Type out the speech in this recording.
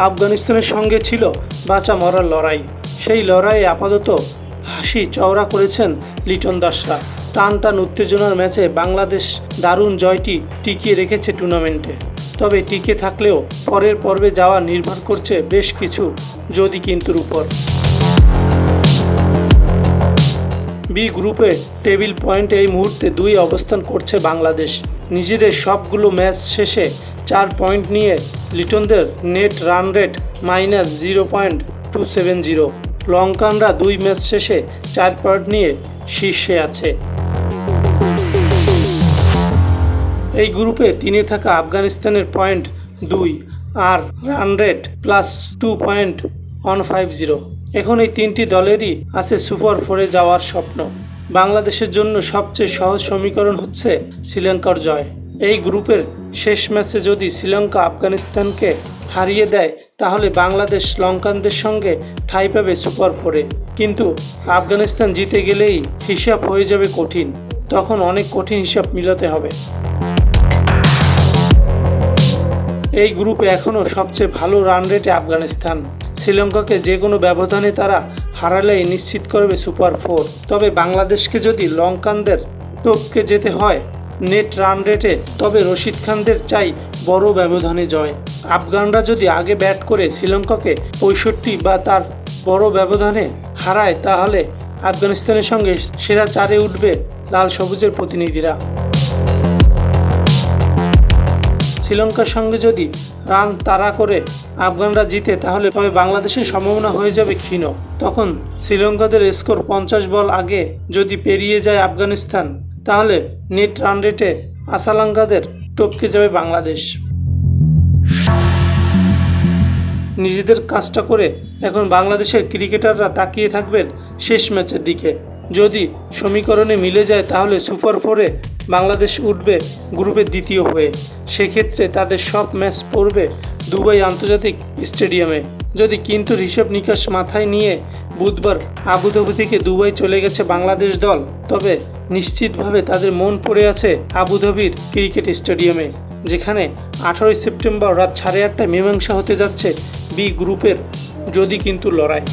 আফগানিস্তানের সঙ্গে ছিল বাঁচা মরার লড়াই। সেই লড়াইয়ে আপাতত হাসি চওড়া করেছেন লিটন দাসরা। টান টান উত্তেজনার ম্যাচে বাংলাদেশ দারুণ জয়টি টিকিয়ে রেখেছে টুর্নামেন্টে। তবে টিকে থাকলেও পরের পর্বে যাওয়া নির্ভর করছে বেশ কিছু যদি কিন্তুর উপর। বি গ্রুপে টেবিল পয়েন্টে এই মুহূর্তে 2 অবস্থান করছে বাংলাদেশ। নিজেদের সবগুলো ম্যাচ শেষে 4 পয়েন্ট নিয়ে লিটনদের নেট রান রেট -0.270। লঙ্কানরা 2 ম্যাচ শেষে 4 পয়েন্ট নিয়ে শীর্ষে আছে। এই গ্রুপে 3-এ থাকা আফগানিস্তানের পয়েন্ট 2 আর রান রেট +2.150। এখন এই 3টি দলেরই আছে সুপার 4-এ যাওয়ার স্বপ্ন। বাংলাদেশের জন্য সবচেয়ে সহজ সমীকরণ হচ্ছে শ্রীলঙ্কার জয়। এই গ্রুপের শেষ ম্যাচে যদি শ্রীলঙ্কা আফগানিস্তানকে হারিয়ে দেয় তাহলে বাংলাদেশ লঙ্কানদের সঙ্গে ঠাঁই পাবে সুপার 4-এ। কিন্তু আফগানিস্তান জিতে গেলেই হিসাব হয়ে যাবে কঠিন। তখন অনেক কঠিন হিসাব মিলাতে হবে। এই গ্রুপে এখনও সবচেয়ে ভালো রান রেটে আফগানিস্তান। শ্রীলঙ্কাকে যে কোনো ব্যবধানে তারা হারালেই নিশ্চিত করবে সুপার 4। তবে বাংলাদেশকে যদি লঙ্কানদের টপকে যেতে হয় নেট রান রেটে, তবে রশিদ খানদের চাই বড় ব্যবধানে জয়। আফগানরা যদি আগে ব্যাট করে শ্রীলঙ্কাকে 65 বা তার বড় ব্যবধানে হারায় তাহলে আফগানিস্তানের সঙ্গে সেরা 4-এ উঠবে লাল সবুজের প্রতিনিধিরা। শ্রীলঙ্কার সঙ্গে যদি রান তাড়া করে আফগানরা জিতে তাহলে তবে বাংলাদেশের সম্ভাবনা হয়ে যাবে ক্ষীণ। তখন শ্রীলঙ্কাদের স্কোর 50 বল আগে যদি পেরিয়ে যায় আফগানিস্তান তাহলে নেট রান রেটে আসালাঙ্কাদের টপকে যাবে বাংলাদেশ। নিজেদের কাজটা করে এখন বাংলাদেশের ক্রিকেটাররা তাকিয়ে থাকবেন শেষ ম্যাচের দিকে। যদি সমীকরণে মিলে যায় তাহলে সুপার 4-এ বাংলাদেশ উঠবে গ্রুপের 2য় হয়ে। সেক্ষেত্রে তাদের সব ম্যাচ পড়বে দুবাই আন্তর্জাতিক স্টেডিয়ামে। যদি কিন্তু হিসাব নিকাশ মাথায় নিয়ে বুধবার আবুধাবি থেকে দুবাই চলে গেছে বাংলাদেশ দল, তবে নিশ্চিতভাবে তাদের মন পড়ে আছে আবুধাবির ক্রিকেট স্টেডিয়ামে, যেখানে 18 সেপ্টেম্বর রাত 8:30টায় মীমাংসা হতে যাচ্ছে বি গ্রুপের যদি কিন্তু লড়াই।